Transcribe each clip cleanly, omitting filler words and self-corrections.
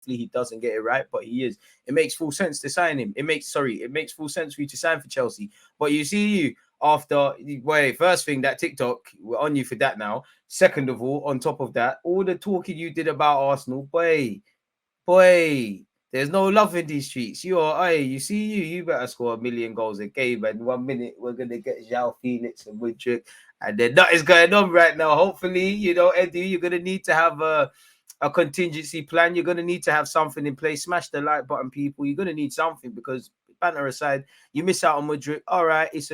Hopefully he doesn't get it right, but he is. It makes full sense to sign him. It makes full sense for you to sign for Chelsea. But you see, after, wait, first thing, that TikTok, we're on you for that now. Second of all, on top of that, all the talking you did about Arsenal, boy, there's no love in these streets. You better score 1 million goals a game, and 1 minute we're gonna get João Felix and Mudrk, and then that is going on right now. Hopefully, Eddie, you're gonna need to have a contingency plan. You're gonna need to have something in place. Smash the like button, people. You're gonna need something, because banter aside, you miss out on Mudrk. All right, it's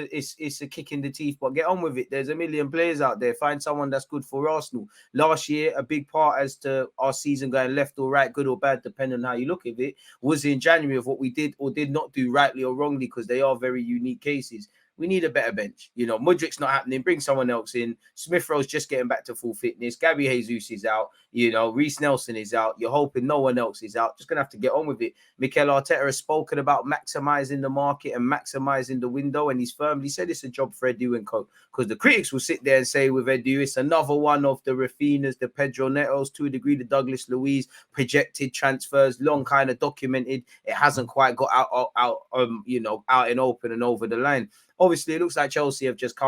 a kick in the teeth, but get on with it. There's a million players out there. Find someone that's good for Arsenal. Last year, a big part as to our season going left or right, good or bad, depending on how you look at it, was in January of what we did or did not do rightly or wrongly, because they are very unique cases. We need a better bench. Mudrik's not happening. Bring someone else in. Smith Rowe's just getting back to full fitness. Gabby Jesus is out. Reece Nelson is out. You're hoping no one else is out. Just going to have to get on with it. Mikel Arteta has spoken about maximising the market and maximising the window, and he's firmly said it's a job for Edu and co. Because the critics will sit there and say with Edu, it's another one of the Raphinhas, the Pedro Netos, to a degree, the Douglas Luiz, projected transfers, long kind of documented. It hasn't quite got out and open and over the line. Obviously, it looks like Chelsea have just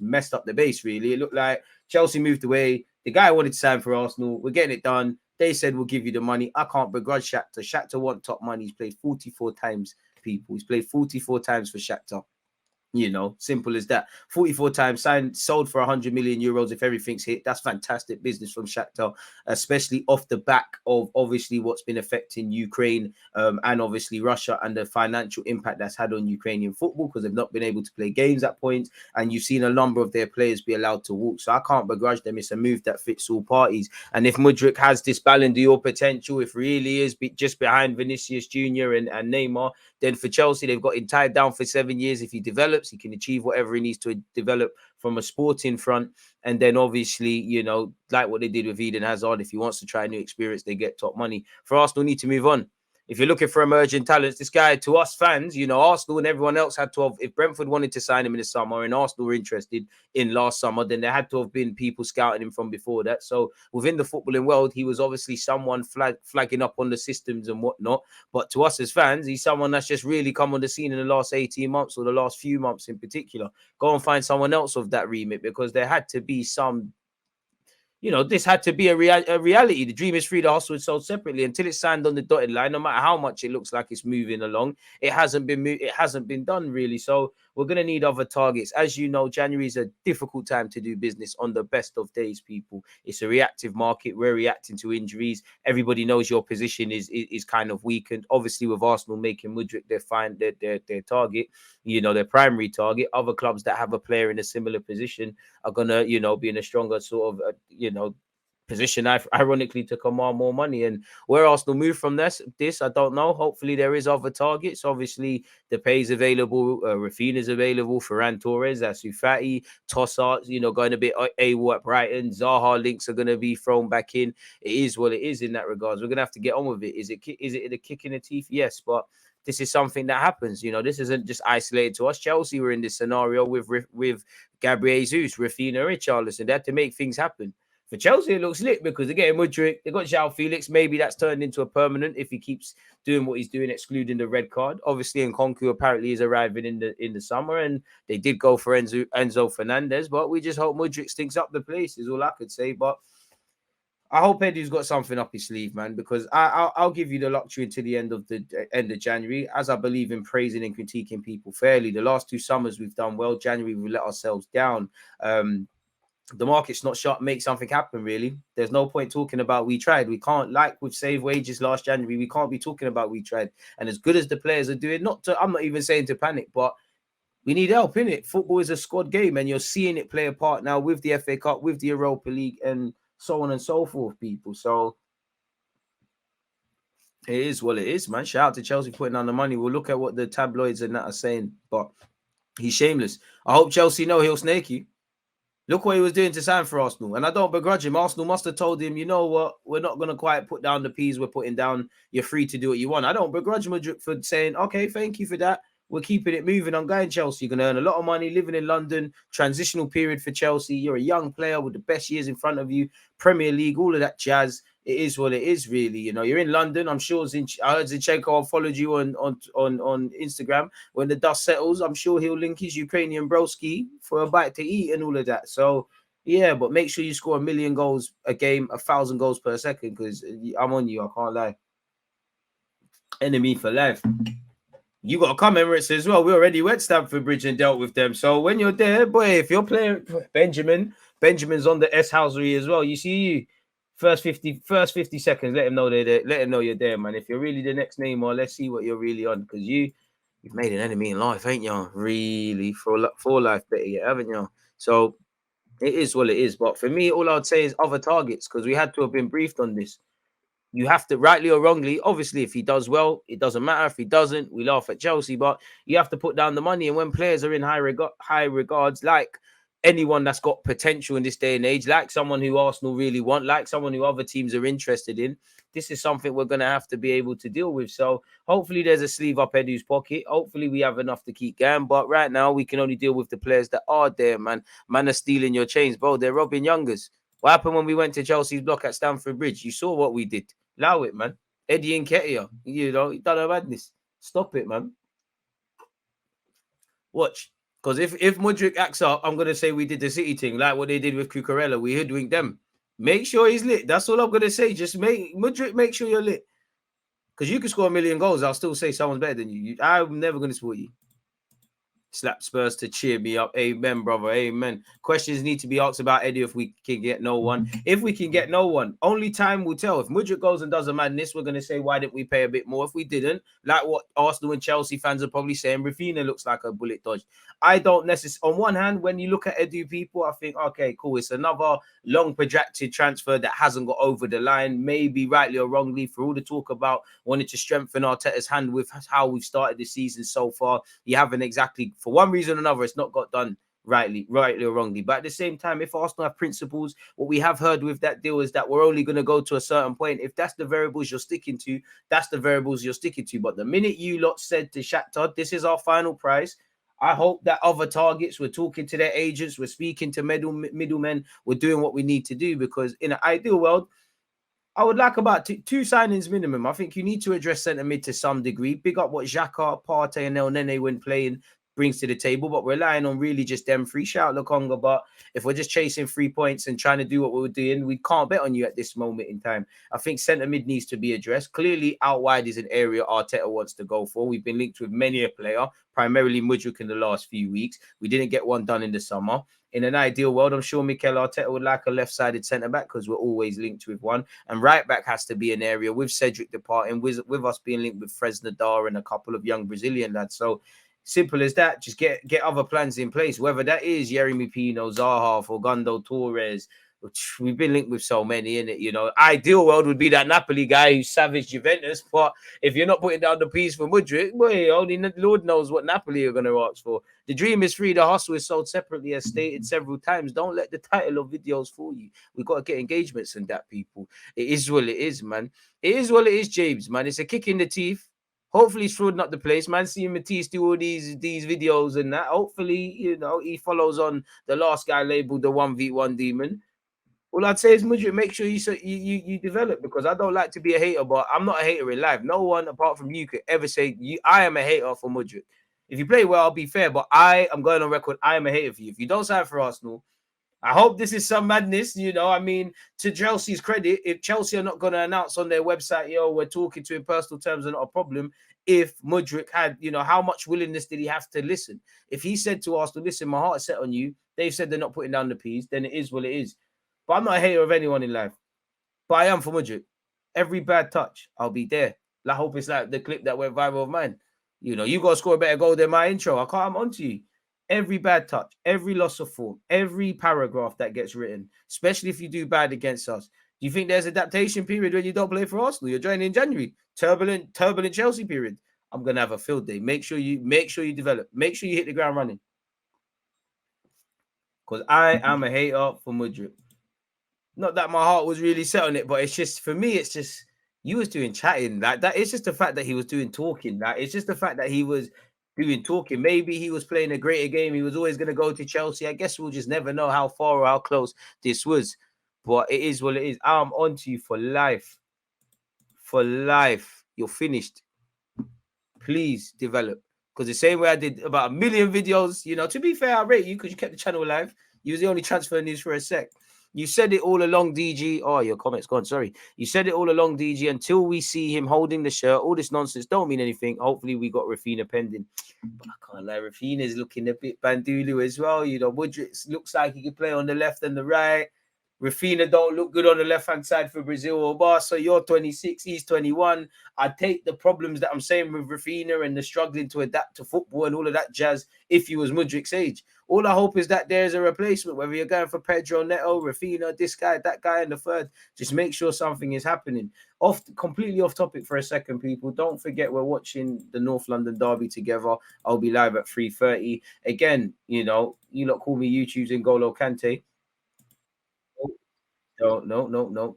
messed up the base, really. It looked like Chelsea moved away. The guy wanted to sign for Arsenal. We're getting it done. They said, we'll give you the money. I can't begrudge Shakhtar. Shakhtar want top money. He's played 44 times, people. He's played 44 times for Shakhtar. Simple as that. 44 times sold for 100 million euros if everything's hit. That's fantastic business from Shakhtar, especially off the back of obviously what's been affecting Ukraine and obviously Russia, and the financial impact that's had on Ukrainian football, because they've not been able to play games at points, and you've seen a number of their players be allowed to walk. So I can't begrudge them. It's a move that fits all parties. And if Mudrk has this Ballon d'Or potential, if really is just behind Vinicius Jr. and Neymar, then for Chelsea, they've got him tied down for 7 years. If he develops, he can achieve whatever he needs to develop from a sporting front. And then obviously, like what they did with Eden Hazard, if he wants to try a new experience, they get top money. For Arsenal, need to move on. If you're looking for emerging talents, this guy, to us fans, Arsenal and everyone else had to have, if Brentford wanted to sign him in the summer and Arsenal were interested in last summer, then there had to have been people scouting him from before that. So within the footballing world, he was obviously someone flagging up on the systems and whatnot. But to us as fans, he's someone that's just really come on the scene in the last 18 months, or the last few months in particular. Go and find someone else of that remit, because there had to be some... this had to be a reality. The dream is free, the hustle is sold separately. Until it's signed on the dotted line, no matter how much it looks like it's moving along, it hasn't been done, really. So we're going to need other targets. As you know, January is a difficult time to do business on the best of days, people. It's a reactive market. We're reacting to injuries. Everybody knows your position is kind of weakened. Obviously, with Arsenal making Mudrk their target, their primary target, other clubs that have a player in a similar position are going to, be in a stronger sort of, position, ironically, to command more money. And where Arsenal move from this, I don't know. Hopefully there is other targets. Obviously, the pay's available. Raphinha is available. Ferran Torres, Ansu Fati, Tossart, going a bit AWOL at Brighton. Zaha links are going to be thrown back in. It is what it is in that regards. We're going to have to get on with it. Is it a kick in the teeth? Yes, but this is something that happens. This isn't just isolated to us. Chelsea were in this scenario with Gabriel Jesus, Raphinha, Richarlison. They had to make things happen. For Chelsea, it looks lit because they're getting Mudrk. They got João Felix. Maybe that's turned into a permanent if he keeps doing what he's doing, excluding the red card. Obviously, Nkunku apparently is arriving in the summer, and they did go for Enzo Fernandez. But we just hope Mudrk stinks up the place, is all I could say. But I hope Edu's got something up his sleeve, man, because I'll give you the luxury until the end of January, as I believe in praising and critiquing people fairly. The last 2 summers we've done well. January we let ourselves down. The market's not sharp. Make something happen, really. There's no point talking about we tried. We can't, like with save wages last January, we can't be talking about we tried. And as good as the players are doing, I'm not even saying to panic, but we need help, innit? Football is a squad game, and you're seeing it play a part now with the FA Cup, with the Europa League, and so on and so forth, people. So it is what it is, man. Shout out to Chelsea putting on the money. We'll look at what the tabloids and that are saying, but he's shameless. I hope Chelsea know he'll snake you. Look what he was doing to sign for Arsenal. And I don't begrudge him. Arsenal must have told him, you know what, we're not going to quite put down the P's we're putting down. You're free to do what you want. I don't begrudge Mudrk for saying, okay, thank you for that. We're keeping it moving. I'm going Chelsea. You're going to earn a lot of money living in London. Transitional period for Chelsea. You're a young player with the best years in front of you. Premier League, all of that jazz. it is what it is, really. You know, you're in London. I'm sure I heard Zinchenko followed you on Instagram. When the dust settles, I'm sure he'll link his Ukrainian broski for a bite to eat and all of that. So yeah, but make sure you score 1,000,000 goals a game, 1,000 goals per second, because I'm on you. I can't lie. Enemy for life. You got to come Emirates as well. We already went Stamford Bridge and dealt with them. So when you're there, boy, if you're playing Benjamin's on the S housery as well. You see you first 50 seconds, let him know they're there. Let him know you're there, man. If you're really the next name, or let's see what you're really on. Because you've made an enemy in life, ain't you? Really, for life better yet, haven't you? So it is what it is. But for me, all I'd say is other targets, because we had to have been briefed on this. You have to, rightly or wrongly, obviously, if he does well, it doesn't matter. If he doesn't, we laugh at Chelsea. But you have to put down the money. And when players are in high regards, like anyone that's got potential in this day and age, like someone who Arsenal really want, like someone who other teams are interested in, this is something we're going to have to be able to deal with. So hopefully there's a sleeve up Edu's pocket. Hopefully we have enough to keep going. But right now, we can only deal with the players that are there, man. Man are stealing your chains, bro. They're robbing youngers. What happened when we went to Chelsea's block at Stamford Bridge? You saw what we did. Allow it, man. Eddie Nketiah, you know, he done a madness. Stop it, man. Watch. Because if Mudrk acts up, I'm going to say we did the City thing, like what they did with Cucurella. We hoodwinked them. Make sure he's lit. That's all I'm going to say. Just Mudrk, make sure you're lit. Because you can score 1,000,000 goals. I'll still say someone's better than you. I'm never going to support you. Slap Spurs to cheer me up. Amen, brother. Amen. Questions need to be asked about Eddie if we can get no one. If we can get no one, only time will tell. If Mudrk goes and does a madness, we're going to say, why didn't we pay a bit more? If we didn't, like what Arsenal and Chelsea fans are probably saying, Raphinha looks like a bullet dodge. I don't necessarily, on one hand, when you look at Eddie people, I think, okay, cool. It's another long protracted transfer that hasn't got over the line, maybe rightly or wrongly, for all the talk about wanting to strengthen Arteta's hand with how we've started the season so far. You haven't exactly, for one reason or another, it's not got done rightly or wrongly. But at the same time, if Arsenal have principles, what we have heard with that deal is that we're only going to go to a certain point. If that's the variables you're sticking to, that's the variables you're sticking to. But the minute you lot said to Shakhtar, this is our final price, I hope that other targets, we're talking to their agents, we're speaking to middlemen, we're doing what we need to do, because in an ideal world, I would like about two signings minimum. I think you need to address centre mid to some degree. Big up what Xhaka, Partey, and El Nene when playing brings to the table, but relying on really just them three. Shout out Lokonga, but if we're just chasing 3 points and trying to do what we were doing, we can't bet on you at this moment in time. I think centre mid needs to be addressed. Clearly, out wide is an area Arteta wants to go for. We've been linked with many a player, primarily Mudrk in the last few weeks. We didn't get one done in the summer. In an ideal world, I'm sure Mikel Arteta would like a left-sided centre-back, because we're always linked with one. And right-back has to be an area with Cedric departing, with us being linked with Fresnadar and a couple of young Brazilian lads. So simple as that. Just get other plans in place, whether that is Yeremy Pino, Zaha, Forgando, Torres. Which we've been linked with so many in it, you know. Ideal world would be that Napoli guy who savaged Juventus, but if you're not putting down the piece for Mudrk, boy, only Lord knows what Napoli are going to ask for. The dream is free, the hustle is sold separately, as stated several times. Don't let the title of videos fool you. We've got to get engagements in that, people. It is what it is, man. It is what it is, James, man. It's a kick in the teeth. Hopefully he's frauding up the place, man. Seeing Matisse do all these videos and that. Hopefully, you know, he follows on the last guy labeled the 1v1 demon. All I'd say is, Mudrk, make sure you develop, because I don't like to be a hater, but I'm not a hater in life. No one apart from you could ever say I am a hater for Mudrk. If you play well, I'll be fair, but I am going on record. I am a hater for you. If you don't sign for Arsenal, I hope this is some madness. You know, I mean, to Chelsea's credit, if Chelsea are not going to announce on their website, yo, we're talking to in personal terms and not a problem. If Mudrk had, you know, how much willingness did he have to listen? If he said to Arsenal, listen, my heart's set on you, they've said they're not putting down the P's, then it is what it is. But I'm not a hater of anyone in life. But I am for Mudrk. Every bad touch, I'll be there. I hope it's like the clip that went viral of mine. You know, you got to score a better goal than my intro. I'm onto you. Every bad touch, every loss of form, every paragraph that gets written, especially if you do bad against us. Do you think there's adaptation period when you don't play for Arsenal? You're joining in January. Turbulent Chelsea period. I'm gonna have a field day. Make sure you develop. Make sure you hit the ground running. Because I am a hater for Mudrk. Not that my heart was really set on it, but it's just, for me, it's just, you was doing chatting like that. It's just the fact that he was doing talking. Like, it's just the fact that he was doing talking. Maybe he was playing a greater game. He was always going to go to Chelsea. I guess we'll just never know how far or how close this was. But it is what it is. I'm on to you for life. For life. You're finished. Please develop. Because the same way I did about 1 million videos, you know, to be fair, I rate you because you kept the channel alive. You was the only transfer news for a sec. You said it all along, DG. Oh, your comment's gone. Sorry. You said it all along, DG. Until we see him holding the shirt, all this nonsense don't mean anything. Hopefully, we got Raphinha pending. But I can't lie. Raphinha's looking a bit bandulu as well. You know, Mudrk looks like he can play on the left and the right. Raphinha don't look good on the left-hand side for Brazil or Barca. You're 26, he's 21. I take the problems that I'm saying with Raphinha and the struggling to adapt to football and all of that jazz if he was Mudrik's age. All I hope is that there's a replacement, whether you're going for Pedro Neto, Raphinha, this guy, that guy, and the third. Just make sure something is happening. Completely off topic for a second, people. Don't forget we're watching the North London derby together. I'll be live at 3:30. Again, you know, you lot call me YouTube's N'Golo Kante. No.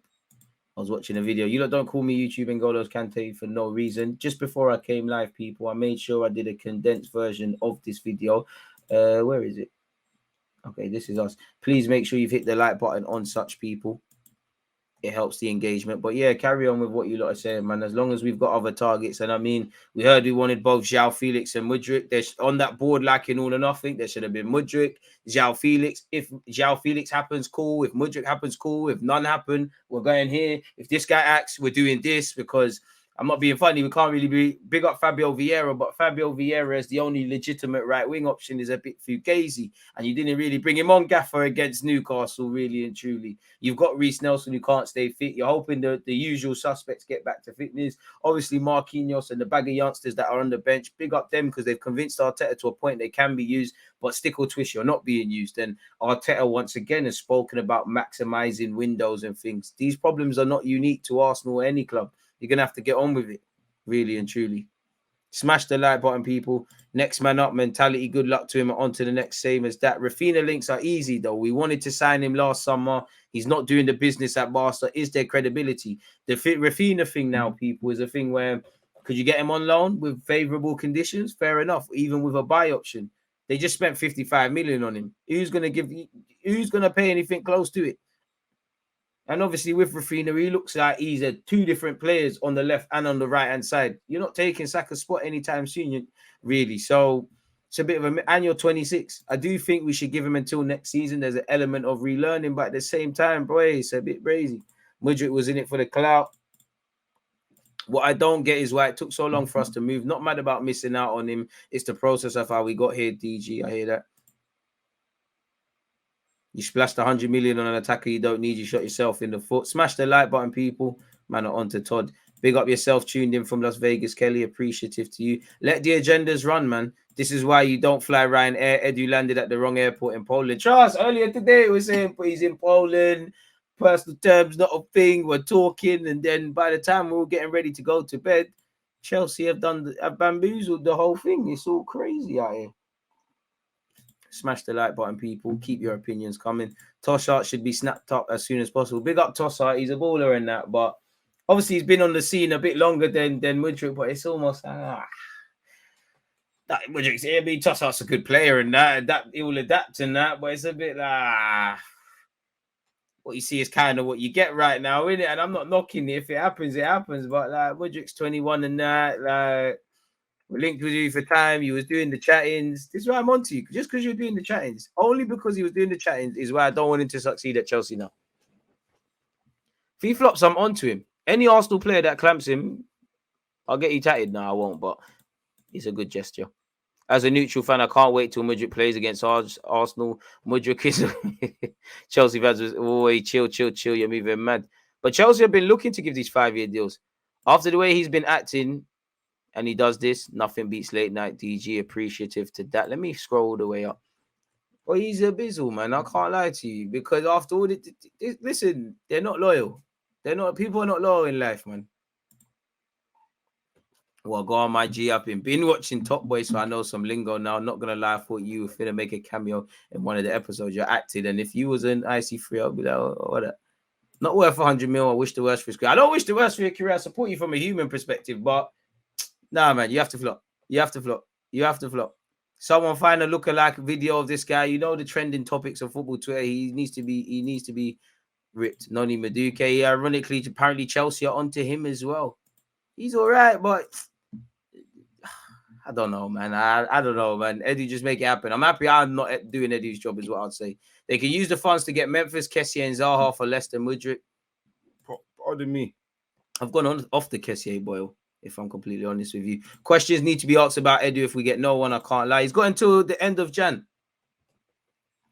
I was watching a video. You lot don't call me YouTube N'Golo Kante for no reason. Just before I came live, people, I made sure I did a condensed version of this video. Where is it? Okay, this is us. Please make sure you've hit the like button on such, people. It helps the engagement. But yeah, carry on with what you lot are saying, man. As long as we've got other targets. And I mean, we heard we wanted both João Felix and Mudrk. There's on that board lacking all or nothing. There should have been Mudrk, João Felix. If João Felix happens, cool. If Mudrk happens, cool. If none happen, we're going here. If this guy acts, we're doing this, because I'm not being funny. We can't really be big up Fabio Vieira, but Fabio Vieira as the only legitimate right wing option is a bit fugazi. And you didn't really bring him on, Gaffer, against Newcastle, really and truly. You've got Reece Nelson who can't stay fit. You're hoping the usual suspects get back to fitness. Obviously, Marquinhos and the bag of youngsters that are on the bench, big up them because they've convinced Arteta to a point they can be used, but stick or twist, you're not being used. And Arteta, once again, has spoken about maximising windows and things. These problems are not unique to Arsenal or any club. You're going to have to get on with it, really and truly. Smash the like button, people. Next man up mentality. Good luck to him. On to the next, same as that. Raphinha links are easy, though. We wanted to sign him last summer. He's not doing the business at Barca. Is there credibility? The Raphinha thing now, people, is a thing where could you get him on loan with favourable conditions? Fair enough, even with a buy option. They just spent 55 million on him. Who's going to pay anything close to it? And obviously with Raphinha, he looks like he's two different players on the left and on the right-hand side. You're not taking Saka's spot anytime soon, really. So it's a bit of and you're 26. I do think we should give him until next season. There's an element of relearning, but at the same time, boy, it's a bit crazy. Mudrk was in it for the clout. What I don't get is why it took so long for us to move. Not mad about missing out on him. It's the process of how we got here, DG. I hear that. You splashed 100 million on an attacker you don't need. You shot yourself in the foot. Smash the like button, people. Man, on to Todd. Big up yourself, tuned in from Las Vegas. Kelly, appreciative to you. Let the agendas run, man. This is why you don't fly Ryanair. Edu landed at the wrong airport in Poland. Charles, earlier today, it was saying he's in Poland. Personal terms, not a thing. We're talking. And then by the time we're all getting ready to go to bed, Chelsea have bamboozled the whole thing. It's all crazy out here. Smash the like button, people. Keep your opinions coming. Tossart should be snapped up as soon as possible. Big up Tossart. He's a baller in that, but obviously he's been on the scene a bit longer than Mudrk, but it's almost that Mudrik's here. Tossart's a good player and that he will adapt in that, but it's a bit what you see is kind of what you get right now, isn't it? And I'm not knocking it. If it happens, it happens. But like Mudrik's 21 and that, like we linked with you for time. You was doing the chattings. This is why I'm on to you. Just because you're doing the chattings. Only because he was doing the chattings is why I don't want him to succeed at Chelsea now. If he flops, I'm on to him. Any Arsenal player that clamps him, I'll get you tatted. No, I won't, but it's a good gesture. As a neutral fan, I can't wait till Mudrk plays against Arsenal. Mudrk is Chelsea fans was always chill. You're moving mad. But Chelsea have been looking to give these 5-year deals. After the way he's been acting, and he does this, nothing beats late night DG. Appreciative to that. Let me scroll all the way up. Well, he's a bizzle, man. I can't lie to you, because after all, listen, they're not loyal. People are not loyal in life, man. Well, go on, my G. I've been watching Top Boy, so I know some lingo now. I'm not gonna lie, I thought you were finna make a cameo in one of the episodes. You're acted, and if you was an IC3, I'll be like, what? Not worth 100 mil. I wish the worst for his career. I don't wish the worst for your career. I support you from a human perspective, but nah, man, you have to flop. Someone find a lookalike video of this guy. You know the trending topics of football Twitter. He needs to be ripped. Noni Madueke, ironically, apparently Chelsea are onto him as well. He's all right, but I don't know, man. I don't know, man. Eddie, just make it happen. I'm happy I'm not doing Eddie's job, is what I'd say. They can use the funds to get Memphis, Kessié, and Zaha for less than Mudrk. Pardon me. I've gone on off the Kessié boil, if I'm completely honest with you. Questions need to be asked about Edu. If we get no one, I can't lie. He's got until the end of Jan.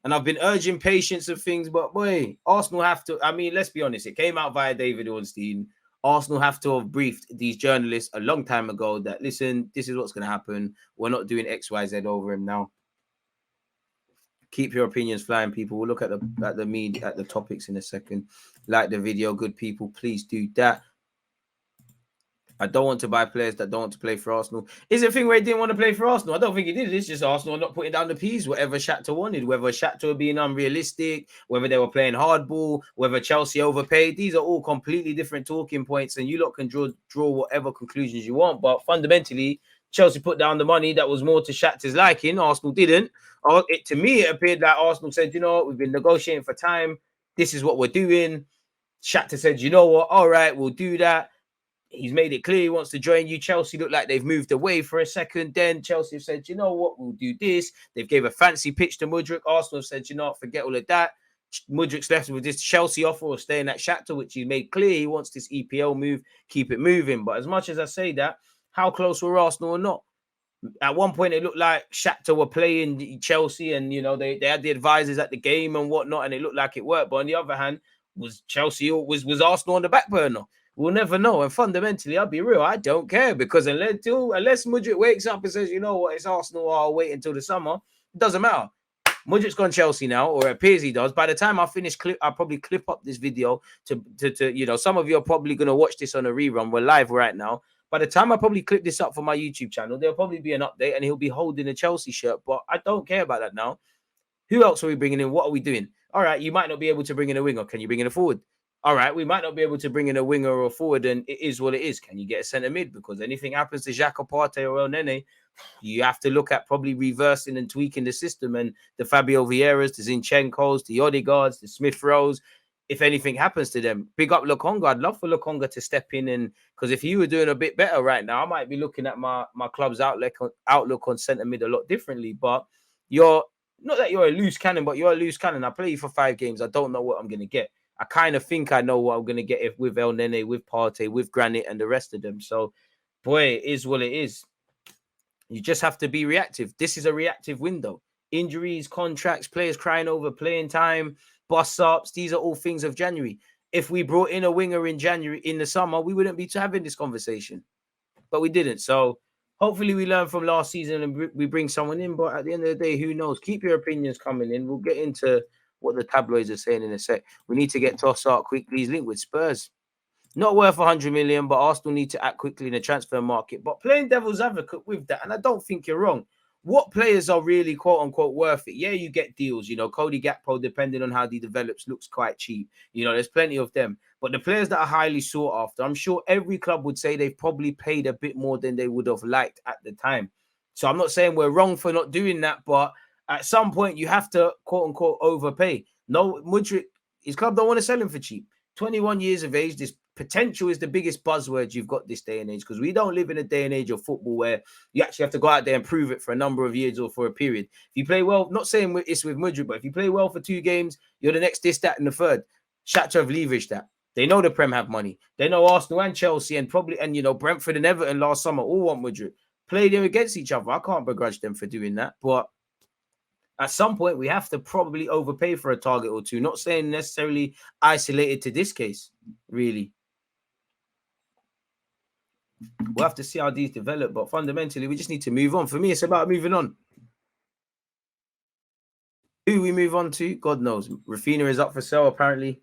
And I've been urging patience of things, but boy, Arsenal have to. I mean, let's be honest. It came out via David Ornstein. Arsenal have to have briefed these journalists a long time ago that, listen, this is what's going to happen. We're not doing X, Y, Z over him now. Keep your opinions flying, people. We'll look at the topics in a second. Like the video, good people. Please do that. I don't want to buy players that don't want to play for Arsenal. Is it a thing where he didn't want to play for Arsenal? I don't think he did. It's just Arsenal not putting down the P's, whatever Shakhtar wanted, whether Shakhtar were being unrealistic, whether they were playing hardball, whether Chelsea overpaid. These are all completely different talking points, and you lot can draw whatever conclusions you want. But fundamentally, Chelsea put down the money that was more to Shakhtar's liking. Arsenal didn't. To me, it appeared like Arsenal said, you know what, we've been negotiating for time. This is what we're doing. Shakhtar said, you know what, all right, we'll do that. He's made it clear he wants to join you. Chelsea look like they've moved away for a second. Then Chelsea have said, you know what, we'll do this. They've gave a fancy pitch to Mudrk. Arsenal have said, you know what, forget all of that. Mudrik's left with this Chelsea offer of staying at Shakhtar, which he made clear he wants this EPL move, keep it moving. But as much as I say that, how close were Arsenal or not? At one point, it looked like Shakhtar were playing Chelsea, and you know they had the advisors at the game and whatnot, and it looked like it worked. But on the other hand, was Chelsea was Arsenal on the back burner? We'll never know. And fundamentally, I'll be real, I don't care, because unless Mudrk wakes up and says, you know what, it's Arsenal, I'll wait until the summer, it doesn't matter. Mudrik's gone Chelsea now, or it appears he does. By the time I finish I'll probably clip up this video to you know, some of you are probably going to watch this on a rerun. We're live right now. By the time I probably clip this up for my YouTube channel, there'll probably be an update and he'll be holding a Chelsea shirt. But I don't care about that now. Who else are we bringing in? What are we doing? All right, you might not be able to bring in a winger. Can you bring in a forward? All right, we might not be able to bring in a winger or a forward, and it is what it is. Can you get a centre mid? Because anything happens to Hijack or Partey or El Nene, you have to look at probably reversing and tweaking the system. And the Fabio Vieiras, the Zinchenko's, the Odegaards, the Smith Rowes, if anything happens to them, big up Lokonga. I'd love for Lokonga to step in, and because if you were doing a bit better right now, I might be looking at my club's outlook on centre mid a lot differently. But you're not that you're a loose cannon, but you're a loose cannon. I play you for 5 games. I don't know what I'm going to get. I kind of think I know what I'm going to get with El Nene, with Partey, with Granit, and the rest of them. So, boy, it is what it is. You just have to be reactive. This is a reactive window. Injuries, contracts, players crying over playing time, bust-ups. These are all things of January. If we brought in a winger in January, in the summer, we wouldn't be having this conversation. But we didn't. So, hopefully we learn from last season and we bring someone in. But at the end of the day, who knows? Keep your opinions coming in. We'll get into what the tabloids are saying in a sec. We need to get Trossard quickly. He's linked with Spurs. Not worth 100 million, but Arsenal need to act quickly in the transfer market. But playing devil's advocate with that, and I don't think you're wrong. What players are really quote unquote worth it? Yeah, you get deals. You know, Cody Gakpo, depending on how he develops, looks quite cheap. You know, there's plenty of them. But the players that are highly sought after, I'm sure every club would say they've probably paid a bit more than they would have liked at the time. So I'm not saying we're wrong for not doing that, but at some point you have to quote unquote overpay. No, Mudrk, his club don't want to sell him for cheap. 21 years of age, this potential is the biggest buzzword you've got this day and age, because we don't live in a day and age of football where you actually have to go out there and prove it for a number of years or for a period. If you play well, not saying it's with Mudrk, but if you play well for 2 games, you're the next this, that, and the third. Shakhtar have leveraged that. They know the Prem have money. They know Arsenal and Chelsea and you know, Brentford and Everton last summer all want Mudrk. Play them against each other. I can't begrudge them for doing that, but at some point, we have to probably overpay for a target or two. Not saying necessarily isolated to this case, really. We'll have to see how these develop, but fundamentally, we just need to move on. For me, it's about moving on. Who we move on to, God knows. Raphinha is up for sale, apparently.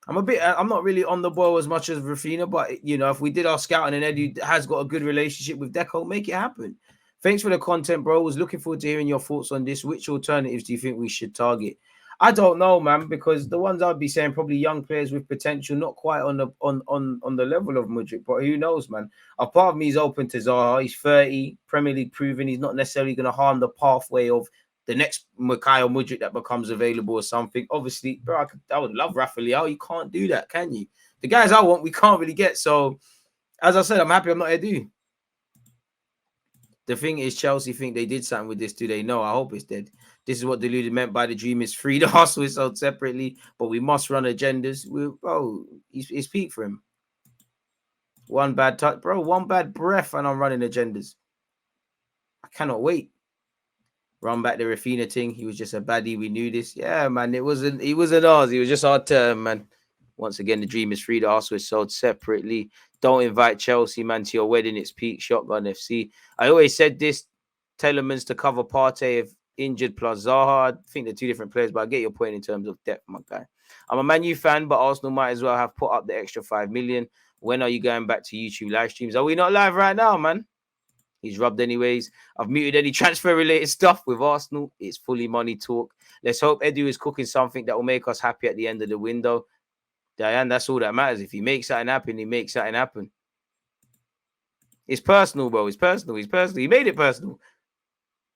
I'm not really on the ball as much as Raphinha, but, you know, if we did our scouting and Eddie has got a good relationship with Deco, make it happen. Thanks for the content, bro. Was looking forward to hearing your thoughts on this. Which alternatives do you think we should target? I don't know, man, because the ones I'd be saying probably young players with potential, not quite on the level of Mudrk, but who knows, man. A part of me is open to Zaha. He's 30, Premier League proven. He's not necessarily going to harm the pathway of the next Mikhail Mudrk that becomes available or something. Obviously, bro, I would love Raphinha. You can't do that, can you? The guys I want, we can't really get. So, as I said, I'm happy I'm not Edu. The thing is, Chelsea think they did something with this. Do they know? I hope it's dead. This is what deluded meant by the dream is free. The Arsenal is sold separately, but we must run agendas. Bro, it's peak for him. One bad touch, bro. One bad breath, and I'm running agendas. I cannot wait. Run back the Raphinha thing. He was just a baddie. We knew this. Yeah, man. He wasn't ours. He was just our term, man. Once again, the dream is free. The Arsenal is sold separately. Don't invite Chelsea, man, to your wedding. It's peak Shotgun FC. I always said this. Telemans to cover Partey if injured plus Zaha. I think they're two different players, but I get your point in terms of depth, my guy. I'm a Man U fan, but Arsenal might as well have put up the extra 5 million. When are you going back to YouTube live streams? Are we not live right now, man? He's rubbed anyways. I've muted any transfer-related stuff with Arsenal. It's fully money talk. Let's hope Edu is cooking something that will make us happy at the end of the window. Diane, that's all that matters. If he makes something happen, he makes something happen. It's personal, bro. It's personal. It's personal. He made it personal.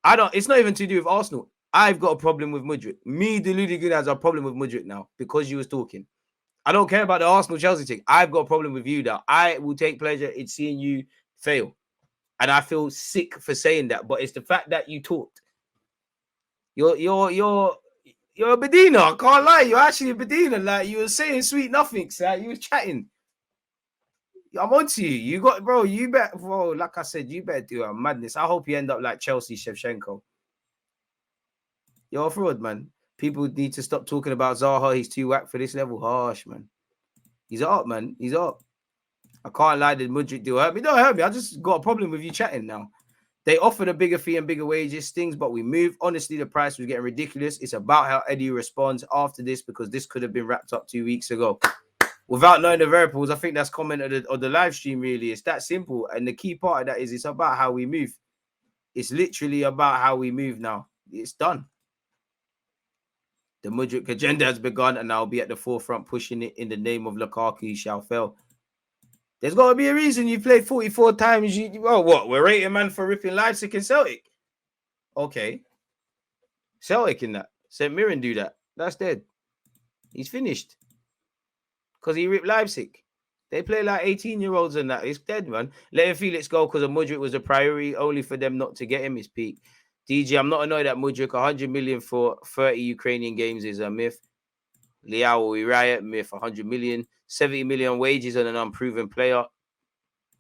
It's not even to do with Arsenal. I've got a problem with Mudrk. Me, deluded good, has a problem with Mudrk now because you was talking. I don't care about the Arsenal-Chelsea thing. I've got a problem with you now. I will take pleasure in seeing you fail. And I feel sick for saying that, but it's the fact that you talked. You're a Bedina. I can't lie. You're actually a Bedina. Like, you were saying sweet nothings. Like, you were chatting. I'm onto you. You got, bro. You better, bro. Like I said, you better do a madness. I hope you end up like Chelsea Shevchenko. You're a fraud, man. People need to stop talking about Zaha. He's too whack for this level. Harsh, man. He's up, man. He's up. I can't lie. Did Mudrk do hurt me? Don't hurt me. I just got a problem with you chatting now. They offered a bigger fee and bigger wages, things, but we moved. Honestly, the price was getting ridiculous. It's about how Eddie responds after this because this could have been wrapped up 2 weeks ago. Without knowing the variables, I think that's comment of the live stream, really. It's that simple. And the key part of that is it's about how we move. It's literally about how we move now. It's done. The Mudrk agenda has begun, and I'll be at the forefront pushing it in the name of Lukaku shall fail. There's got to be a reason you played 44 times. What? We're rating man for ripping Leipzig and Celtic. Okay. Celtic in that. St. Mirren do that. That's dead. He's finished. Because he ripped Leipzig. They play like 18-year-olds and that. It's dead, man. Letting Felix go because Mudrk was a priority only for them not to get him is peak. DJ, I'm not annoyed at Mudrk. 100 million for 30 Ukrainian games is a myth. Liao we riot, myth. 100 million. 70 million wages on an unproven player.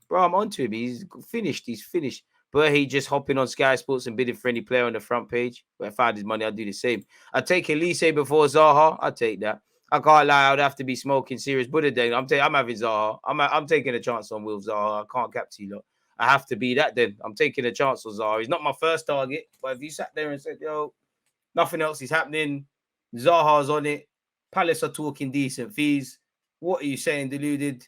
Bro, I'm onto him. He's finished. He's finished. But he just hopping on Sky Sports and bidding for any player on the front page. But if I had his money, I'd do the same. I'd take Elise before Zaha. I'd take that. I can't lie. I'd have to be smoking serious Buddha then. I'm having Zaha. I'm taking a chance on Will Zaha. I can't cap to you lot. I have to be that then. I'm taking a chance on Zaha. He's not my first target. But if you sat there and said, yo, nothing else is happening. Zaha's on it. Palace are talking decent fees. What are you saying, deluded?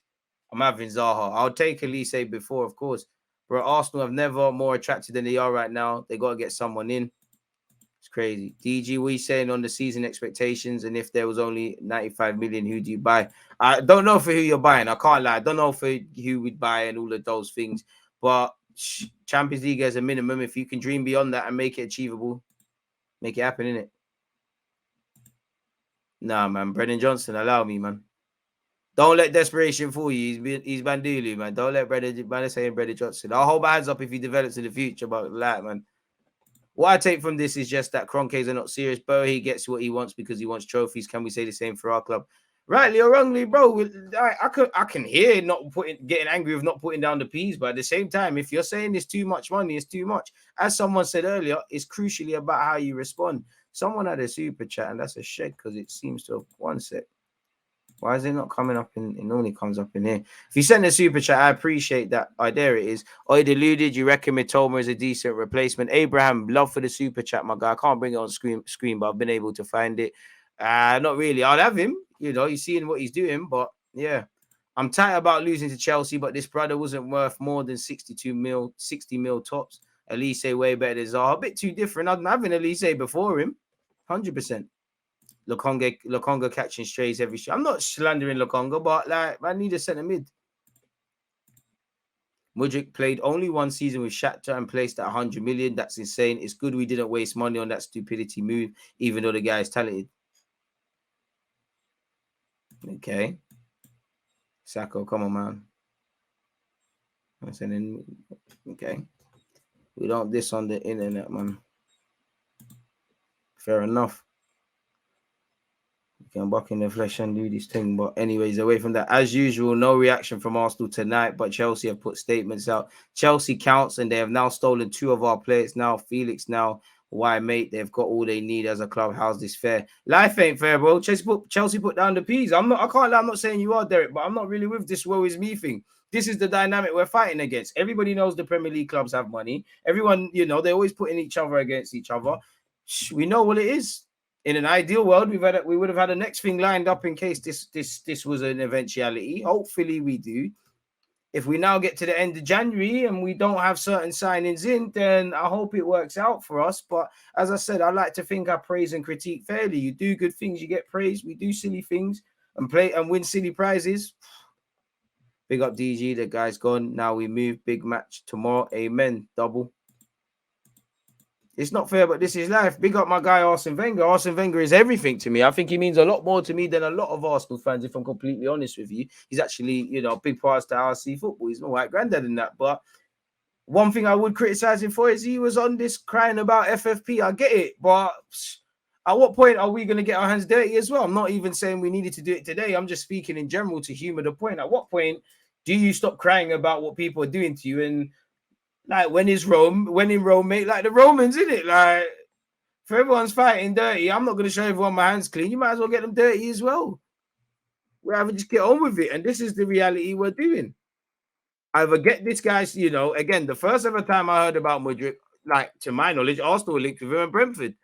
I'm having Zaha. I'll take Elise before, of course. But Arsenal have never more attracted than they are right now. They got to get someone in. It's crazy. DG, what are you saying on the season expectations? And if there was only 95 million, who do you buy? I don't know for who you're buying. I can't lie. I don't know for who we'd buy and all of those things. But Champions League as a minimum, if you can dream beyond that and make it achievable, make it happen, innit? Nah, man. Brendan Johnson, allow me, man. Don't let desperation fool you. He's Bandulu, man. Don't let Brendan saying Brendan Johnson. I'll hold my hands up if he develops in the future, but like, man. What I take from this is just that Kroenkes are not serious, bro. He gets what he wants because he wants trophies. Can we say the same for our club? Rightly or wrongly, bro. I can hear getting angry with not putting down the P's, but at the same time, if you're saying it's too much money, it's too much. As someone said earlier, it's crucially about how you respond. Someone had a super chat, and that's a shed because it seems to have one sec. Why is it not coming up it normally comes up in here? If you send a super chat, I appreciate that. Oh, there it is. Oi, deluded. You reckon Mitoma is a decent replacement? Abraham, love for the super chat, my guy. I can't bring it on screen, but I've been able to find it. Not really. I'll have him. You know, you're seeing what he's doing, but yeah. I'm tight about losing to Chelsea, but this brother wasn't worth more than 60 mil tops. Elise way better than Zaha. A bit too different. I'm having Elise before him. 100%. Lokonga catching strays every shot. I'm not slandering Lokonga, but like I need a centre mid. Mudrk played only one season with Shakhtar and placed at 100 million. That's insane. It's good we didn't waste money on that stupidity move, even though the guy is talented. Okay. Sacco, come on, man. I'm saying, okay. We don't diss on the internet, man. Fair enough. We can buck in the flesh and do this thing. But anyways, away from that, as usual, no reaction from Arsenal tonight, but Chelsea have put statements out. Chelsea counts, and they have now stolen 2 of our players now. Felix now. Why, mate? They've got all they need as a club. How's this fair? Life ain't fair, bro. Chelsea put down the peas. I can't lie, I'm not saying you are, Derek, but I'm not really with this woe is me thing. This is the dynamic we're fighting against. Everybody knows the Premier League clubs have money. Everyone, they're always putting each other against each other. We know what it is. In an ideal world, we would have had the next thing lined up in case this was an eventuality. Hopefully we do. If we now get to the end of January and we don't have certain signings in, then I hope it works out for us. But as I said, I like to think I praise and critique fairly. You do good things, you get praised. We do silly things and play and win silly prizes. Big up DG, the guy's gone. Now we move. Big match tomorrow. Amen. Double. It's not fair, but this is life. Big up my guy, Arsene Wenger. Arsene Wenger is everything to me. I think he means a lot more to me than a lot of Arsenal fans, if I'm completely honest with you. He's actually, a big part to how I see football. He's my white granddad in that. But one thing I would criticize him for is he was on this crying about FFP. I get it. But at what point are we going to get our hands dirty as well? I'm not even saying we needed to do it today. I'm just speaking in general to humor the point. At what point do you stop crying about what people are doing to you? And like when in Rome, mate, like the Romans, innit? Like, for everyone's fighting dirty, I'm not going to show everyone my hands clean. You might as well get them dirty as well. We have to just get on with it. And this is the reality we're doing. Either get this guy's, again, the first ever time I heard about Mudrk, like, to my knowledge, Arsenal linked with him at Brentford.